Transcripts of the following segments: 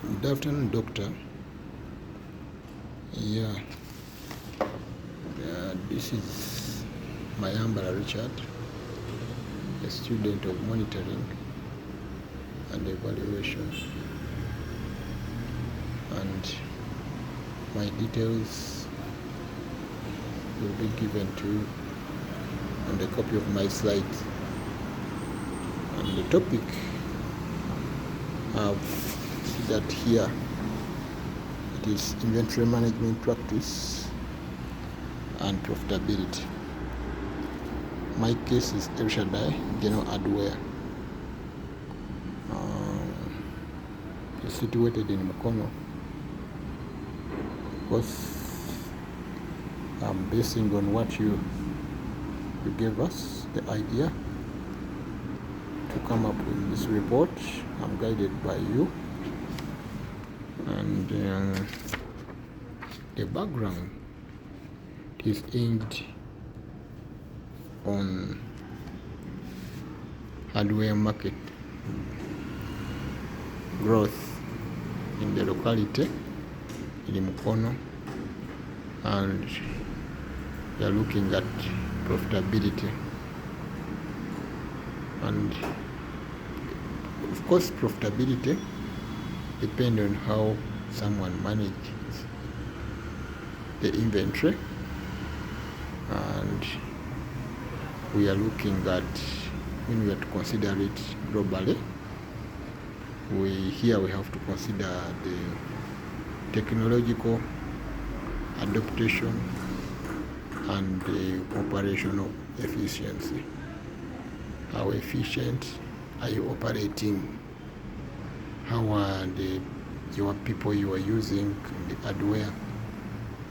Good afternoon, doctor. Yeah, this is Mayambala Richard, a student of monitoring and evaluation, and my details will be given to you on the copy of my slides. And the topic I've that here, it is inventory management practice and profitability. My case is El Shaddai General Hardware. It's situated in Mukono. Of course, I'm basing on what you gave us, the idea to come up with this report. I'm guided by you. And the background is aimed on hardware market growth in the locality in Mukono, and we are looking at profitability. And of course, profitability depends on how someone manages the inventory, and we are looking at, when we are to consider it globally, we have to consider the technological adaptation and the operational efficiency. How efficient are you operating? How are your people you are using the hardware,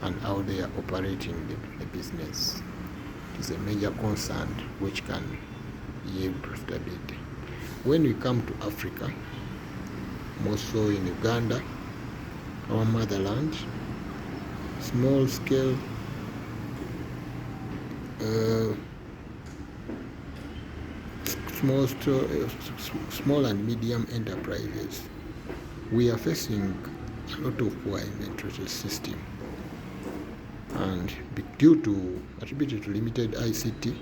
and how they are operating the business? It is a major concern which can yield profitability. When we come to Africa, more so in Uganda, our motherland, small scale small and medium enterprises, we are facing a lot of poor inventory system, and attributed to limited ICT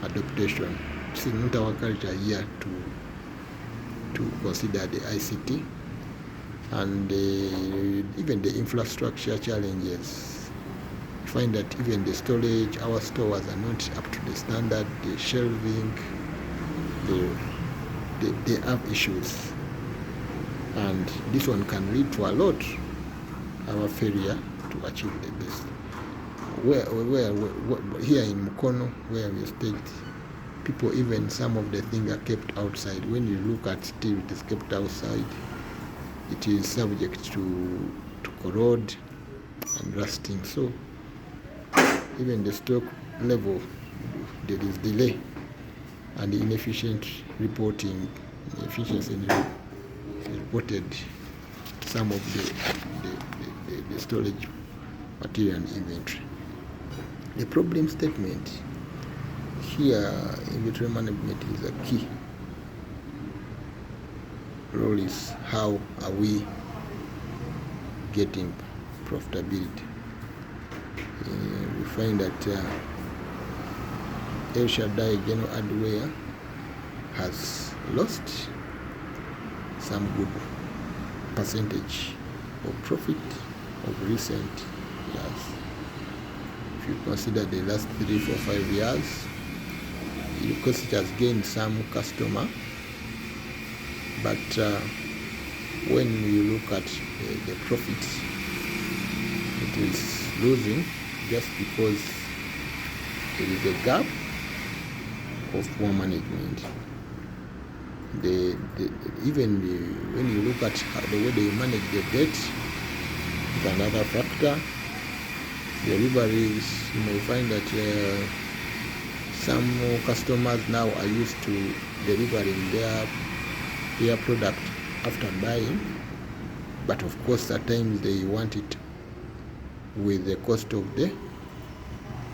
adaptation. This is not our culture here to consider the ICT, and even the infrastructure challenges. You find that even the storage, our stores are not up to the standard, the shelving, they have issues, and this one can lead to a lot our failure to achieve the best. Where here in Mukono, where we stayed, people, even some of the things are kept outside. When you look at steel, it is kept outside. It is subject to corrode and rusting. So even the stock level, there is delay and inefficient reporting. Inefficiency reported some of the storage material and inventory. The problem statement here, inventory management is a key role. Is how are we getting profitability? We find that El Shaddai General Hardware has lost some good percentage of profit of recent years. If you consider the last 3, 4, 5 years, because it has gained some customer, but when you look at the profits, it is losing just because there is a gap of poor management. When you look at the way they manage the debt, is another factor. Deliveries, you may find that some customers now are used to delivering their product after buying, but of course at times they want it with the cost of the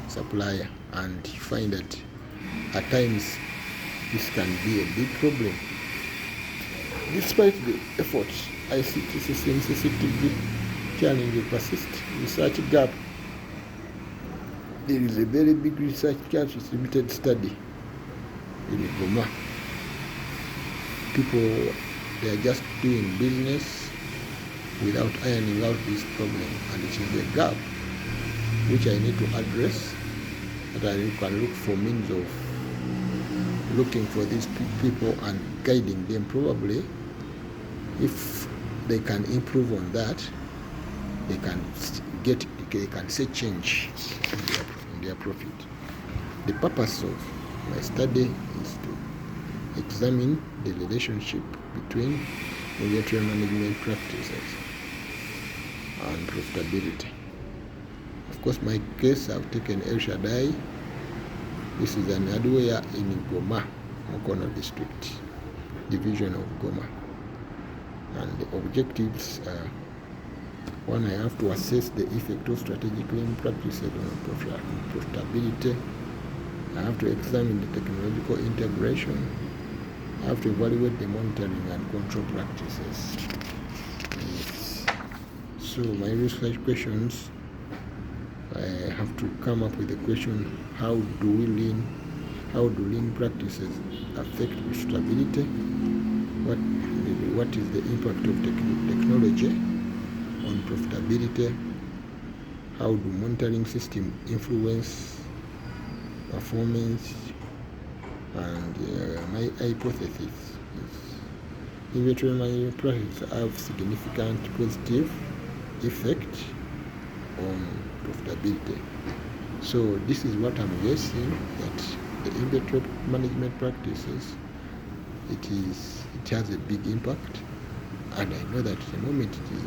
supplier, and you find that at times this can be a big problem. Despite the efforts ICT system sensitivity challenge persist. Research gap. There is a very big research gap. It's limited study in Goma. People, they are just doing business without ironing out this problem, and it is a gap which I need to address, that I can look for means of looking for these people and guiding them. Probably if they can improve on that, they can see change in their profit. The purpose of my study is to examine the relationship between inventory management practices and profitability. Of course, my case, I've taken El Shaddai. This is an hardware in Goma, Mukono district, division of Goma. And the objectives are: one, I have to assess the effect of strategic cleaning practices on profitability. I have to examine the technological integration. I have to evaluate the monitoring and control practices. Yes. So my research questions, I have to come up with a question: how do lean practices affect profitability? What is the impact of technology on profitability? How do monitoring systems influence performance? And my hypothesis is inventory management practices have significant positive effect on profitability. So this is what I'm guessing, that the inventory management practices, it has a big impact, and I know that the moment it is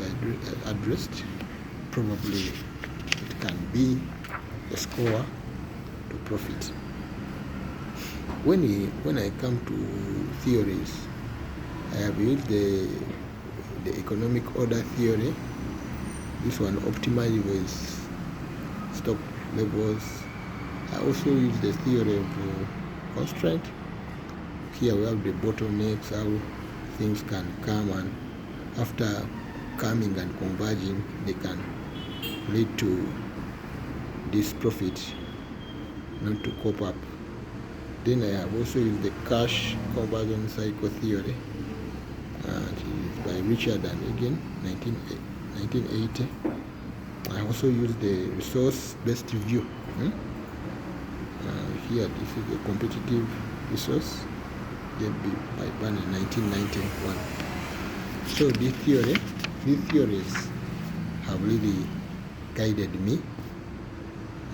addressed, probably it can be a score to profit. When I come to theories, I have used the economic order theory. This one optimized with stock levels. I also use the theory of constraint. Here we have the bottlenecks, how things can come, and after coming and converging, they can lead to this profit not to cope up. Then I have also used the cash conversion cycle theory, and it is by Richard and again, 1980. I also used the resource-based view. Here, this is a competitive resource, by Ban in 1991. So these theories have really guided me.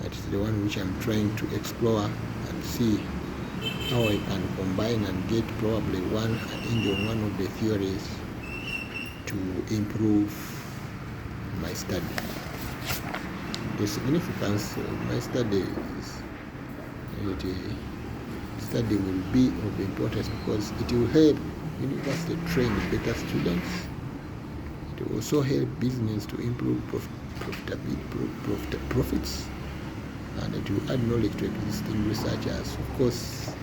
That is the one which I'm trying to explore and see how I can combine and get probably one of the theories to improve my study. The significance of my study is study will be of importance because it will help university train better students. It will also help business to improve profits, and it will add knowledge to existing researchers. Of course,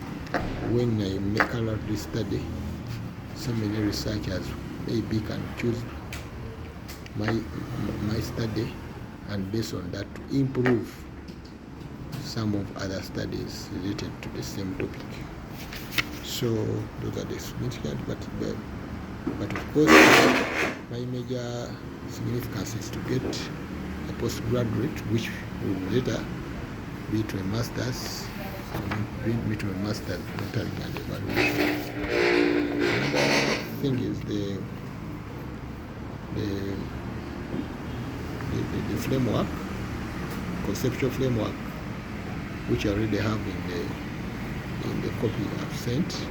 when I make a lot of this study, so many researchers maybe can choose my study, and based on that to improve some of other studies related to the same topic. So those are the significant, but of course my major significance is to get a postgraduate, which will later be to a master's, bring me to a master's monitoring and evaluation. Another thing is the framework, conceptual framework, which I already have in the copy I've sent.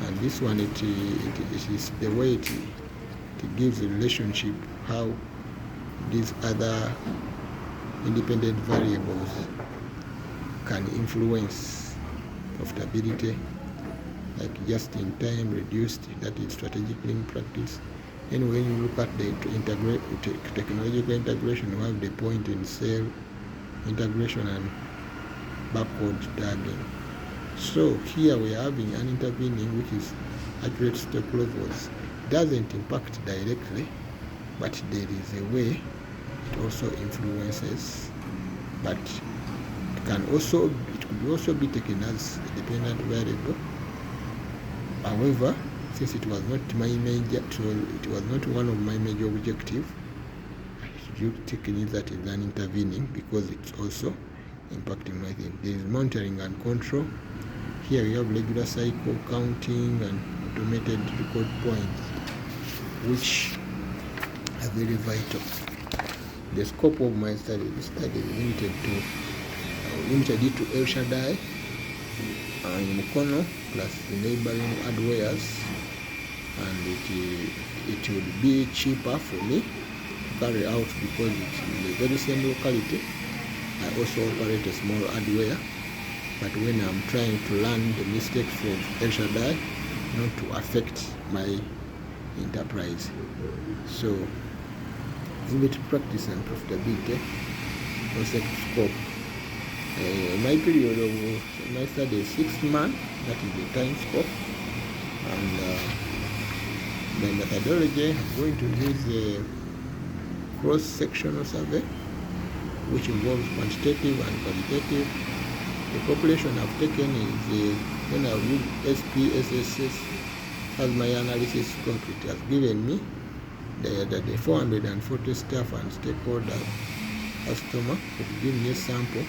And this one, it is the way it gives a relationship, how these other independent variables can influence profitability, like just in time, reduced, that is strategic lean practice. And when you look at the technological integration, you have the point in sale integration and backward tagging. So here we are having an intervening, which is accurate stock levels, doesn't impact directly, but there is a way it also influences, but it could also be taken as a dependent variable. However, since it was not one of my major objectives, I should taken that as an intervening because it's also impacting my thing. There is monitoring and control. Here we have regular cycle counting and automated record points, which are very vital. The scope of my study is limited it to El Shaddai and Mukono plus the neighboring hardwares, and it would be cheaper for me to carry out because it's in the very same locality. I also operate a small hardware, but when I'm trying to learn the mistakes of El Shaddai, not to affect my enterprise. So, exhibit practice and profitability, concept scope. My period of my study is 6 months, that is the time scope. And my methodology, I'm going to use a cross-sectional survey, which involves quantitative and qualitative. The population I've taken is when I use SPSS as my analysis scope. It has given me the 440 staff and stakeholder customer. It gives me a sample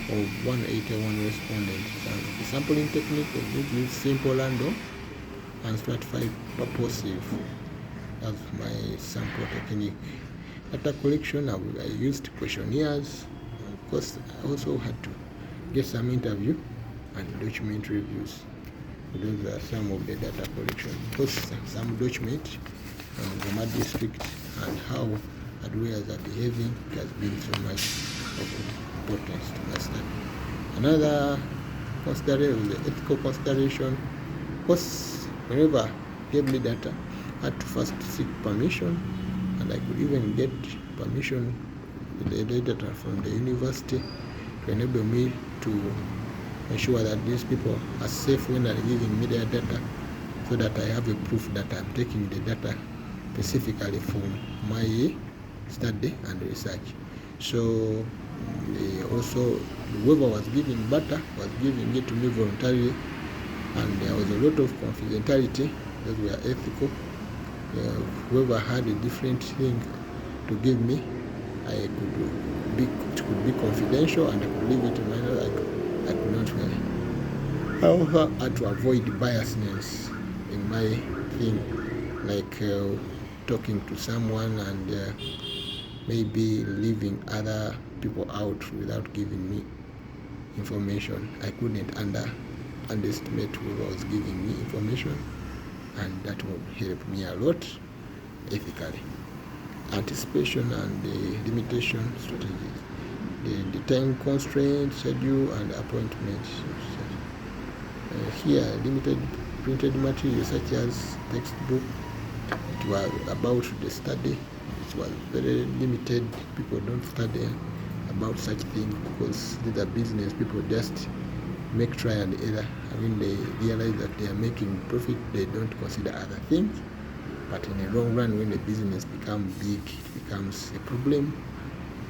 of 181 respondents. The sampling technique is simple random and stratified purposive. That's my sample technique. Data collection, I used questionnaires. Of course, I also had to get some interview and document reviews. Those are some of the data collection. Of course, some document on Goma district and how hardwares are behaving has been so much of importance to my study. Another consideration, the ethical consideration. Of course, whenever gave me data, I had to first seek permission, and I could even get permission with the data from the university to enable me to ensure that these people are safe when they're giving me their data, so that I have a proof that I'm taking the data specifically from my study and research. So also whoever was giving data was giving it to me voluntarily, and there was a lot of confidentiality. Those were ethical. Whoever had a different thing to give me, it could be confidential, and I could leave it to my I could not really. However, I had to avoid biasness in my thing, like talking to someone and maybe leaving other people out without giving me information. I couldn't underestimate whoever was giving me information, and that would help me a lot ethically. Anticipation and the limitation strategies. The time constraint, schedule, and appointment. Here, limited printed material such as textbook. It was about the study. It was very limited. People don't study about such things because these are business. People just make try and error. I mean, they realize that they are making profit. They don't consider other things. But in the long run, when the business becomes big, it becomes a problem,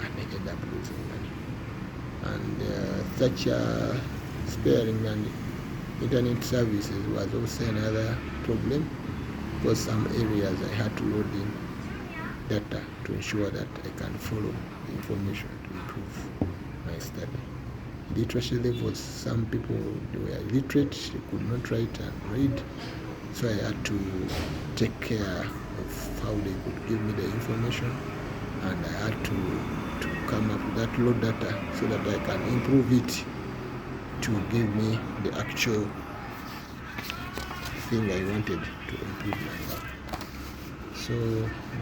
and they end up losing money. And such sparing and internet services was also another problem, because some areas I had to load in data to ensure that I can follow the information to improve my study. Literacy levels, some people were illiterate, they could not write and read, so I had to take care of how they could give me the information, and I had to come up with that load data so that I can improve it to give me the actual thing I wanted to improve my life. So,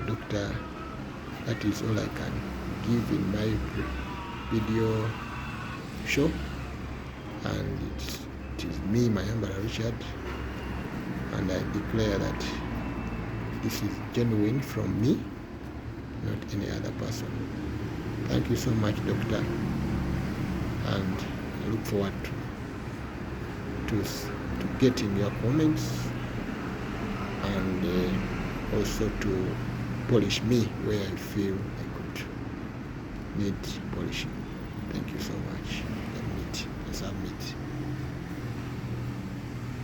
Doctor, that is all I can give in my video show, and it is me, Mayambala Richard, and I declare that this is genuine from me, not any other person. Thank you so much, Doctor, and I look forward to getting your comments and also to polish me where I feel I could need polishing. Thank you so much. Submit.